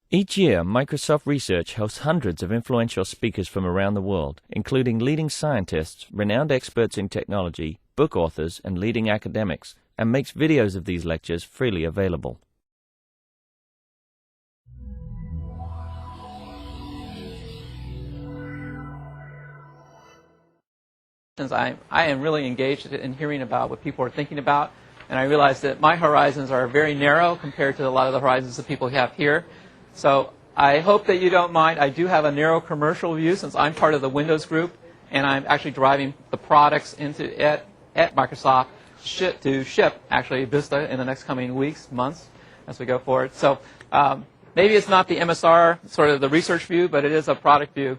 Each year, Microsoft Research hosts hundreds of influential speakers from around the world, including leading scientists, renowned experts in technology, book authors, and leading academics, and makes videos of these lectures freely available. I am really engaged in hearing about what people are thinking about, and I realize that my horizons are very narrow compared to a lot of the horizons that people have here. So I hope that you don't mind. I do have a narrow commercial view since I'm part of the Windows group, and I'm actually driving the products at Microsoft to ship actually Vista in the next coming weeks, months, as we go forward. So maybe it's not the MSR, sort of the research view, but it is a product view.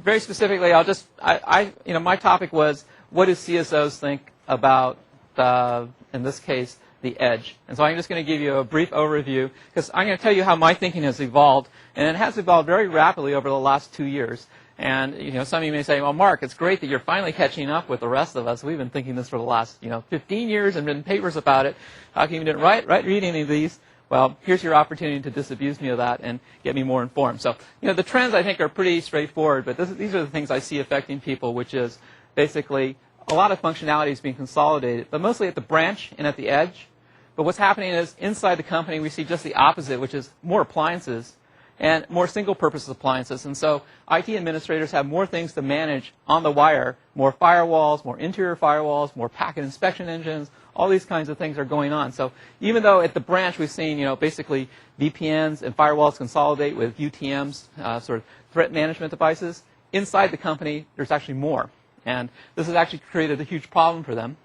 Very specifically, my topic was, what do CSOs think about, in this case, the edge? And so I'm just going to give you a brief overview, because I'm going to tell you how my thinking has evolved, and it has evolved very rapidly over the last 2 years. And some of you may say, well, Mark, it's great that you're finally catching up with the rest of us. We've been thinking this for the last 15 years and written papers about it. How come you didn't read any of these? Well, here's your opportunity to disabuse me of that and get me more informed. So, the trends I think are pretty straightforward, but these are the things I see affecting people, which is basically a lot of functionality is being consolidated, but mostly at the branch and at the edge. But what's happening is inside the company we see just the opposite, which is more appliances and more single-purpose appliances. And so IT administrators have more things to manage on the wire, more firewalls, more interior firewalls, more packet inspection engines. All these kinds of things are going on. So even though at the branch we've seen, basically VPNs and firewalls consolidate with UTMs, sort of threat management devices, inside the company there's actually more. And this has actually created a huge problem for them.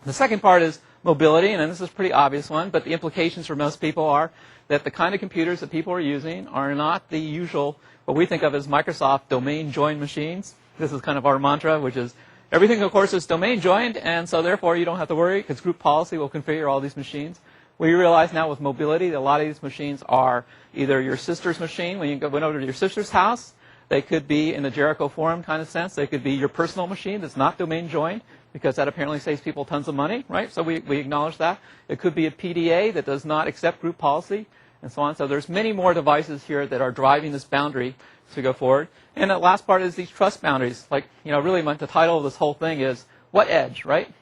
The second part is mobility, and this is a pretty obvious one, but the implications for most people are that the kind of computers that people are using are not the usual, what we think of as Microsoft domain-joined machines. This is kind of our mantra, which is everything, of course, is domain-joined, and so therefore you don't have to worry because group policy will configure all these machines. We realize now with mobility that a lot of these machines are either your sister's machine when you went over to your sister's house. They could be in the Jericho Forum kind of sense. They could be your personal machine that's not domain-joined, because that apparently saves people tons of money, right? So we acknowledge that. It could be a PDA that does not accept group policy, and so on. So there's many more devices here that are driving this boundary to go forward. And the last part is these trust boundaries. Like, really the title of this whole thing is, what edge, right?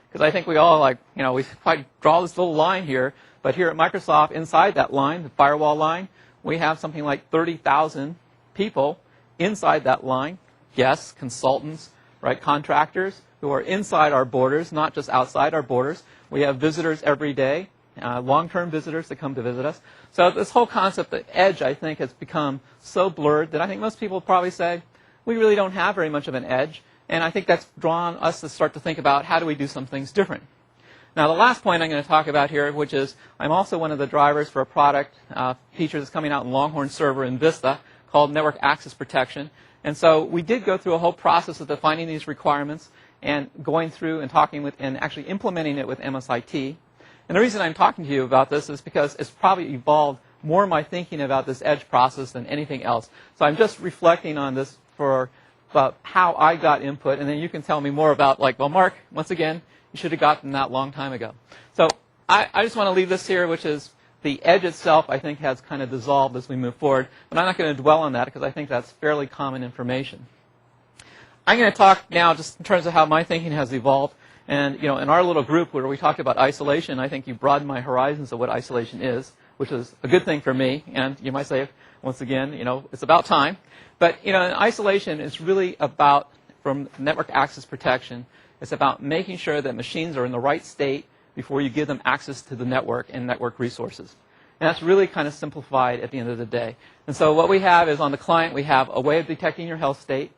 Because I think we all we quite draw this little line here, but here at Microsoft, inside that line, the firewall line, we have something like 30,000 people inside that line, guests, consultants, right, contractors, who are inside our borders, not just outside our borders. We have visitors every day, long-term visitors that come to visit us. So this whole concept of edge, I think, has become so blurred that I think most people probably say, we really don't have very much of an edge. And I think that's drawn us to start to think about how do we do some things different. Now, the last point I'm going to talk about here, which is I'm also one of the drivers for a product feature that's coming out in Longhorn Server in Vista called Network Access Protection. And so we did go through a whole process of defining these requirements and going through and talking with and actually implementing it with MSIT. And the reason I'm talking to you about this is because it's probably evolved more my thinking about this edge process than anything else. So I'm just reflecting on this about how I got input, and then you can tell me more about, well, Mark, once again, you should have gotten that long time ago. So I just want to leave this here, which is the edge itself, I think, has kind of dissolved as we move forward. But I'm not going to dwell on that because I think that's fairly common information. I'm going to talk now just in terms of how my thinking has evolved. And, in our little group where we talked about isolation, I think you broadened my horizons of what isolation is, which is a good thing for me. And you might say, once again, it's about time. But, in isolation is really about, from network access protection, it's about making sure that machines are in the right state before you give them access to the network and network resources. And that's really kind of simplified at the end of the day. And so what we have is on the client, we have a way of detecting your health state.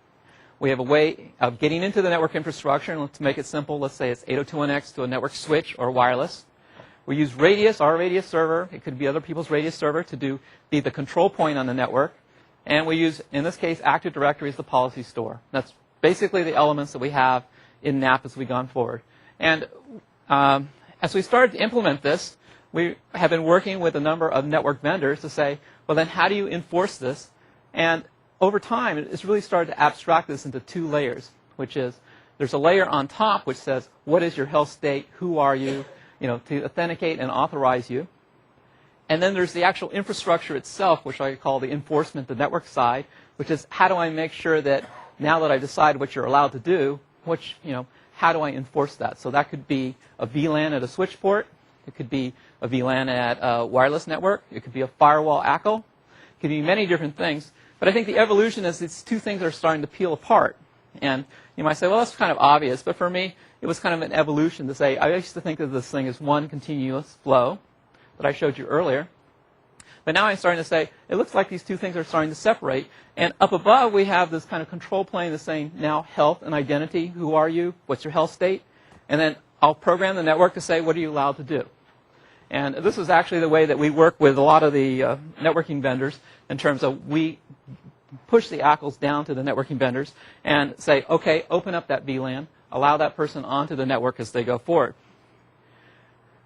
We have a way of getting into the network infrastructure, and to make it simple, let's say it's 802.1x to a network switch or wireless. We use Radius, our Radius server. It could be other people's Radius server to be the control point on the network. And we use, in this case, Active Directory as the policy store. That's basically the elements that we have in NAP as we've gone forward. And as we started to implement this, we have been working with a number of network vendors to say, well, then how do you enforce this? And over time, it's really started to abstract this into 2 layers, which is there's a layer on top which says, what is your health state? Who are you? To authenticate and authorize you. And then there's the actual infrastructure itself, which I call the enforcement, the network side, which is how do I make sure that now that I decide what you're allowed to do, how do I enforce that? So that could be a VLAN at a switch port. It could be a VLAN at a wireless network. It could be a firewall ACL. It could be many different things. But I think the evolution is these two things are starting to peel apart. And you might say, well, that's kind of obvious. But for me, it was kind of an evolution to say, I used to think of this thing as one continuous flow that I showed you earlier. But now I'm starting to say, it looks like these two things are starting to separate. And up above, we have this kind of control plane that's saying now health and identity. Who are you? What's your health state? And then I'll program the network to say, what are you allowed to do? And this is actually the way that we work with a lot of the networking vendors in terms of we push the ACLs down to the networking vendors and say, okay, open up that VLAN, allow that person onto the network as they go forward.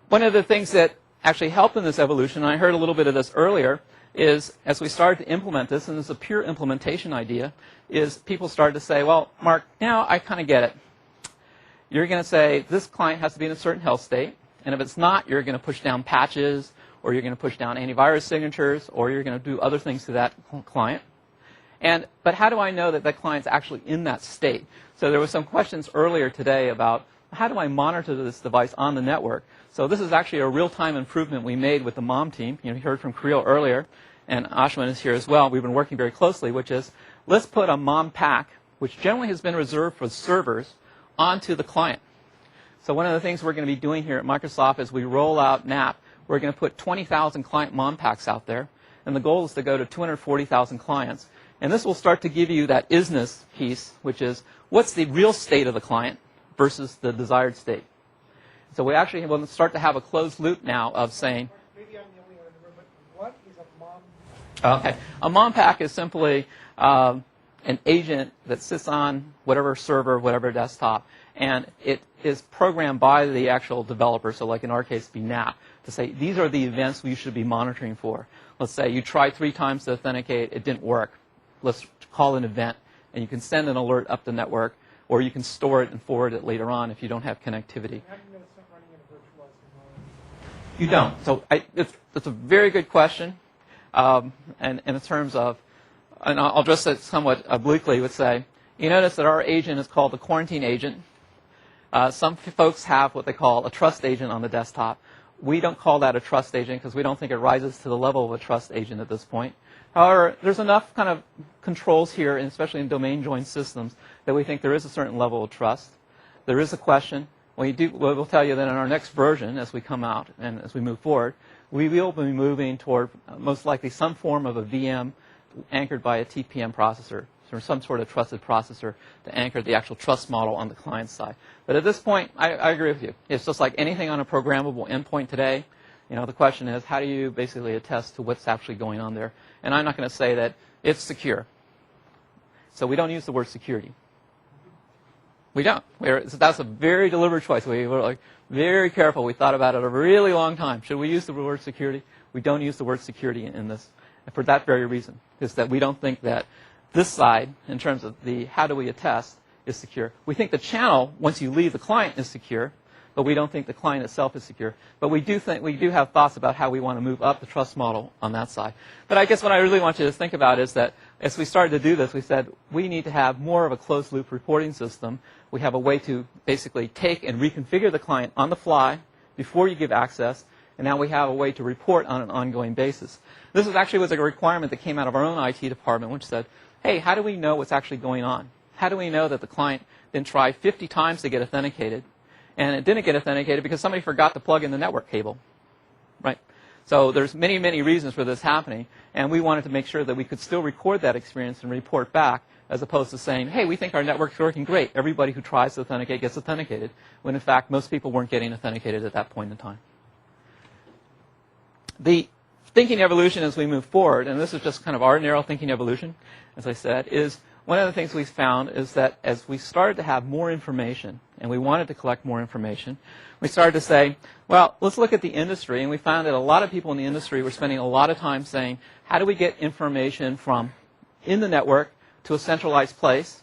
One of the things that actually helped in this evolution, and I heard a little bit of this earlier, is as we started to implement this, and this is a pure implementation idea, is people started to say, well, Mark, now I kind of get it. You're going to say this client has to be in a certain health state, and if it's not, you're going to push down patches, or you're going to push down antivirus signatures, or you're going to do other things to that client. But how do I know that that client's actually in that state? So there were some questions earlier today about how do I monitor this device on the network? So this is actually a real-time improvement we made with the MOM team. You heard from Creel earlier, and Ashwin is here as well. We've been working very closely, which is let's put a MOM pack, which generally has been reserved for servers, onto the client. So one of the things we're going to be doing here at Microsoft as we roll out NAP, we're going to put 20,000 client MOM packs out there, and the goal is to go to 240,000 clients. And this will start to give you that isness piece, which is what's the real state of the client versus the desired state. So we actually will start to have a closed loop now of saying, maybe I'm the only one in the room, but what is a MOM? Okay, a MOM pack is simply an agent that sits on whatever server, whatever desktop, and it is programmed by the actual developer, so like in our case, be NAP, to say these are the events we should be monitoring for. Let's say you tried 3 times to authenticate, it didn't work. Let's call an event, and you can send an alert up the network, or you can store it and forward it later on if you don't have connectivity. How do you know it's not running in a virtualized environment? You don't. So it's a very good question. And in terms of, and I'll address it somewhat obliquely, would say, you notice that our agent is called the quarantine agent. Some folks have what they call a trust agent on the desktop. We don't call that a trust agent because we don't think it rises to the level of a trust agent at this point. However, there's enough kind of controls here, and especially in domain joined systems, that we think there is a certain level of trust. There is a question. We'll tell you that in our next version, as we come out and as we move forward, we will be moving toward most likely some form of a VM anchored by a TPM processor, or some sort of trusted processor to anchor the actual trust model on the client side. But at this point, I agree with you. It's just like anything on a programmable endpoint today. The question is, how do you basically attest to what's actually going on there? And I'm not going to say that it's secure. So we don't use the word security. We don't. That's a very deliberate choice. We were like very careful. We thought about it a really long time. Should we use the word security? We don't use the word security in this, for that very reason, is that we don't think that this side, in terms of the how do we attest, is secure. We think the channel, once you leave the client, is secure, but we don't think the client itself is secure. But we do have thoughts about how we want to move up the trust model on that side. But I guess what I really want you to think about is that as we started to do this, we said we need to have more of a closed loop reporting system. We have a way to basically take and reconfigure the client on the fly before you give access, and now we have a way to report on an ongoing basis. This was a requirement that came out of our own IT department, which said, hey, how do we know what's actually going on? How do we know that the client didn't try 50 times to get authenticated, and it didn't get authenticated because somebody forgot to plug in the network cable, right? So there's many, many reasons for this happening, and we wanted to make sure that we could still record that experience and report back, as opposed to saying, hey, we think our network's working great. Everybody who tries to authenticate gets authenticated, when in fact most people weren't getting authenticated at that point in time. The thinking evolution as we move forward, and this is just kind of our narrow thinking evolution, as I said, is one of the things we found is that as we started to have more information, and we wanted to collect more information, we started to say, well, let's look at the industry, and we found that a lot of people in the industry were spending a lot of time saying, how do we get information from in the network to a centralized place?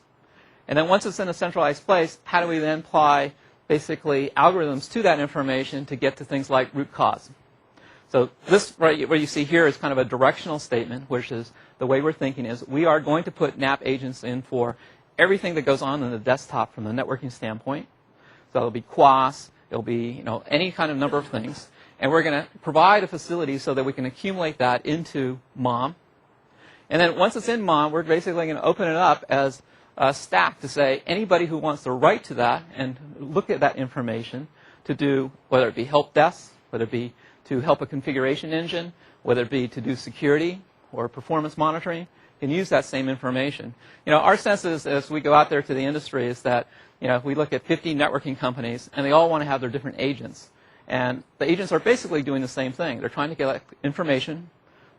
And then once it's in a centralized place, how do we then apply basically algorithms to that information to get to things like root cause? So this, right, what you see here is kind of a directional statement, which is the way we're thinking is we are going to put NAP agents in for everything that goes on in the desktop from the networking standpoint. So it'll be QoS, it'll be any kind of number of things. And we're going to provide a facility so that we can accumulate that into MOM. And then once it's in MOM, we're basically going to open it up as a stack to say anybody who wants to write to that and look at that information to do, whether it be help desk, whether it be to help a configuration engine, whether it be to do security or performance monitoring, can use that same information. Our sense is, as we go out there to the industry, is that we look at 50 networking companies, and they all want to have their different agents. And the agents are basically doing the same thing. They're trying to get information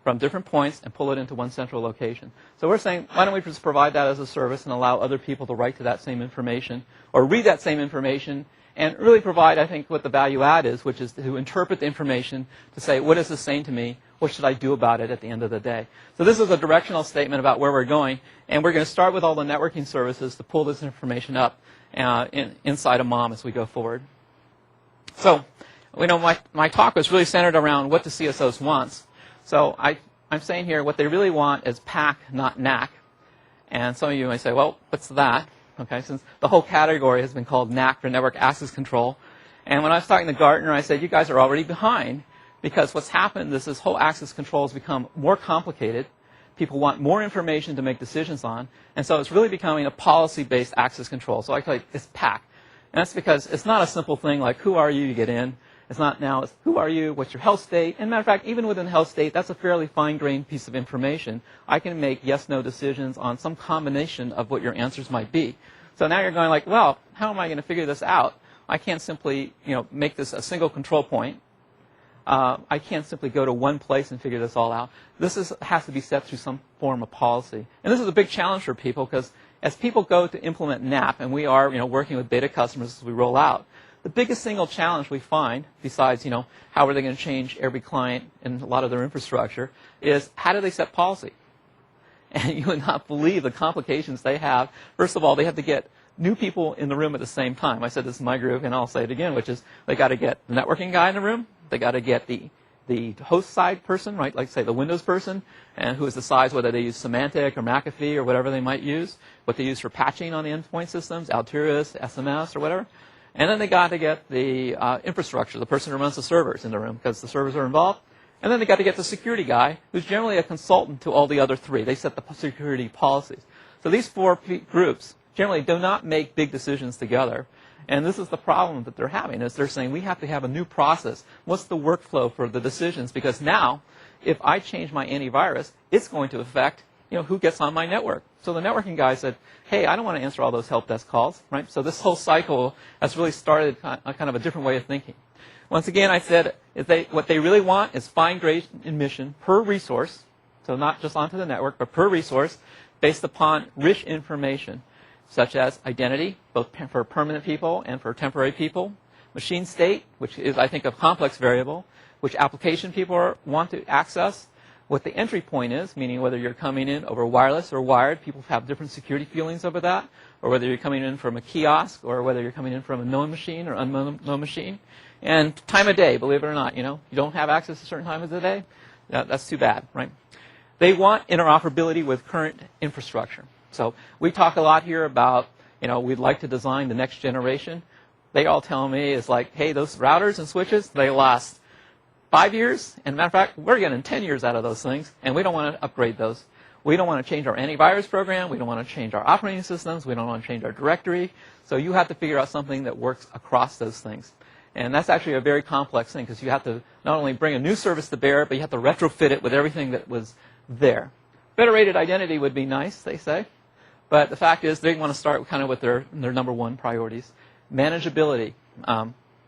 from different points and pull it into one central location. So we're saying, why don't we just provide that as a service and allow other people to write to that same information or read that same information and really provide, I think, what the value add is, which is to interpret the information to say, what is this saying to me? What should I do about it at the end of the day? So this is a directional statement about where we're going, and we're going to start with all the networking services to pull this information up inside of MOM as we go forward. So, my talk was really centered around what the CSOs want. So I'm saying here what they really want is PAC, not NAC. And some of you may say, well, what's that? Okay, since the whole category has been called NAC for Network Access Control. And when I was talking to Gartner, I said, you guys are already behind because what's happened is this whole access control has become more complicated. People want more information to make decisions on. And so it's really becoming a policy-based access control. So I call it it's PAC. And that's because it's not a simple thing like, who are you to get in? It's not now, it's who are you, what's your health state? And matter of fact, even within health state, that's a fairly fine-grained piece of information. I can make yes-no decisions on some combination of what your answers might be. So now you're going like, well, how am I going to figure this out? I can't simply, make this a single control point. I can't simply go to one place and figure this all out. This has to be set through some form of policy. And this is a big challenge for people because as people go to implement NAP, and we are, working with beta customers as we roll out, the biggest single challenge we find, besides, how are they going to change every client and a lot of their infrastructure, is how do they set policy? And you would not believe the complications they have. First of all, they have to get new people in the room at the same time. I said this in my group, and I'll say it again, which is they got to get the networking guy in the room. They got to get the host side person, right? Like say the Windows person, and who decides whether they use Symantec or McAfee or whatever they might use, what they use for patching on the endpoint systems, Alturas, SMS, or whatever. And then they got to get the infrastructure, the person who runs the servers in the room, because the servers are involved. And then they got to get the security guy, who's generally a consultant to all the other three. They set the security policies. So these four groups generally do not make big decisions together. And this is the problem that they're having, is they're saying we have to have a new process. What's the workflow for the decisions? Because now, if I change my antivirus, it's going to affect who gets on my network. So the networking guy said, hey, I don't want to answer all those help desk calls, right? So this whole cycle has really started kind of a different way of thinking. Once again, I said what they really want is fine-grained admission per resource, so not just onto the network, but per resource, based upon rich information, such as identity, both for permanent people and for temporary people, machine state, which is, I think, a complex variable, which application people want to access, what the entry point is, meaning whether you're coming in over wireless or wired, people have different security feelings over that, or whether you're coming in from a kiosk, or whether you're coming in from a known machine or unknown machine. And time of day, believe it or not, you don't have access to certain times of the day, that's too bad, right? They want interoperability with current infrastructure. So we talk a lot here about, we'd like to design the next generation. They all tell me it's like, hey, those routers and switches, they last 5 years. And matter of fact, we're getting 10 years out of those things, and we don't want to upgrade those. We don't want to change our antivirus program. We don't want to change our operating systems. We don't want to change our directory. So you have to figure out something that works across those things. And that's actually a very complex thing because you have to not only bring a new service to bear, but you have to retrofit it with everything that was there. Federated identity would be nice, they say. But the fact is they want to start kind of with their number one priorities. Manageability.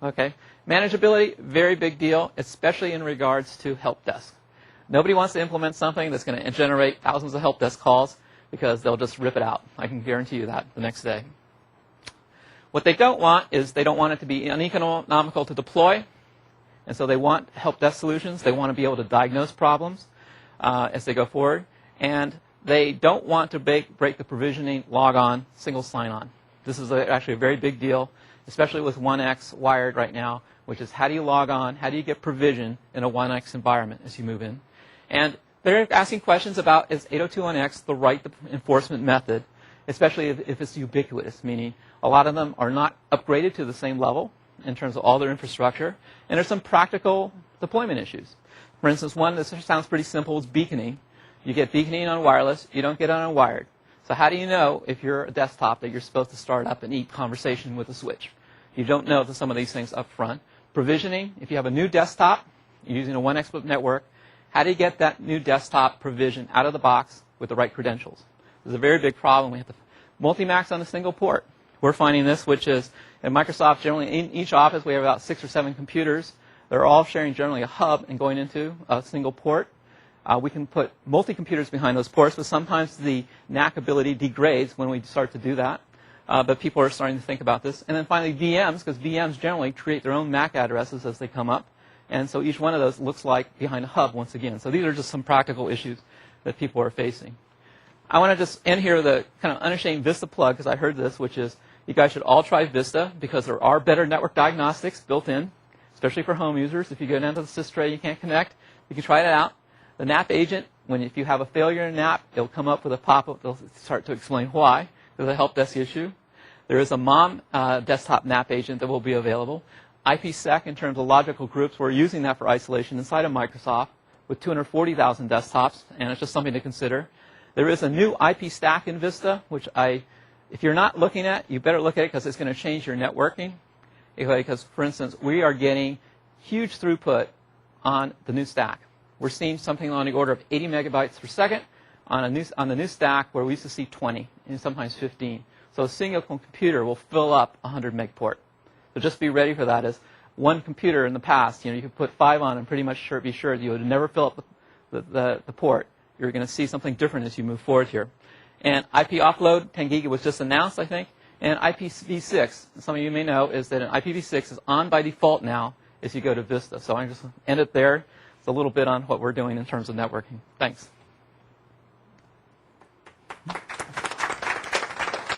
Okay. Manageability, very big deal, especially in regards to help desk. Nobody wants to implement something that's going to generate thousands of help desk calls because they'll just rip it out. I can guarantee you that the next day. What they don't want is they don't want it to be uneconomical to deploy. And so they want help desk solutions. They want to be able to diagnose problems as they go forward. And they don't want to break the provisioning, log on, single sign on. This is actually a very big deal, especially with 1X wired right now. which is how do you log on, how do you get provision in a 1X environment as you move in. And they're asking questions about, is 802.1x the right enforcement method, especially if it's ubiquitous, meaning a lot of them are not upgraded to the same level in terms of all their infrastructure, and there's some practical deployment issues. For instance, one that sounds pretty simple is beaconing. You get beaconing on wireless, you don't get on wired. So how do you know if you're a desktop that you're supposed to start up and eat conversation with a switch? You don't know some of these things up front. Provisioning, if you have a new desktop, you're using a 1X network, how do you get that new desktop provision out of the box with the right credentials? This is a very big problem. We have to multi-max on a single port. We're finding this, which is at Microsoft, generally in each office we have about 6 or 7 computers. They're all sharing generally a hub and going into a single port. We can put multi-computers behind those ports, but sometimes the NAC ability degrades when we start to do that. But people are starting to think about this. And then finally VMs, because VMs generally create their own MAC addresses as they come up. And so each one of those looks like behind a hub once again. So these are just some practical issues that people are facing. I want to just end here with a kind of unashamed Vista plug, because I heard this, which is you guys should all try Vista, because there are better network diagnostics built in, especially for home users. If you go down to the sys tray, you can't connect, you can try it out. The NAP agent, if you have a failure in NAP, it'll come up with a pop-up. They'll start to explain why. There's a help desk issue. There is a MOM desktop NAP agent that will be available. IPsec, in terms of logical groups, we're using that for isolation inside of Microsoft with 240,000 desktops, and it's just something to consider. There is a new IP stack in Vista, which if you're not looking at, you better look at it because it's going to change your networking. Because, for instance, we are getting huge throughput on the new stack. We're seeing something on the order of 80 megabytes per second on the new stack, where we used to see 20 and sometimes 15. So a single computer will fill up a 100 meg port. So just be ready for that. As one computer in the past, you could put 5 on and pretty much be sure that you would never fill up the port. You're going to see something different as you move forward here. And IP offload, 10 gig was just announced, I think. And IPv6, some of you may know, is that an IPv6 is on by default now as you go to Vista. So I'm just end it there. It's a little bit on what we're doing in terms of networking. Thanks.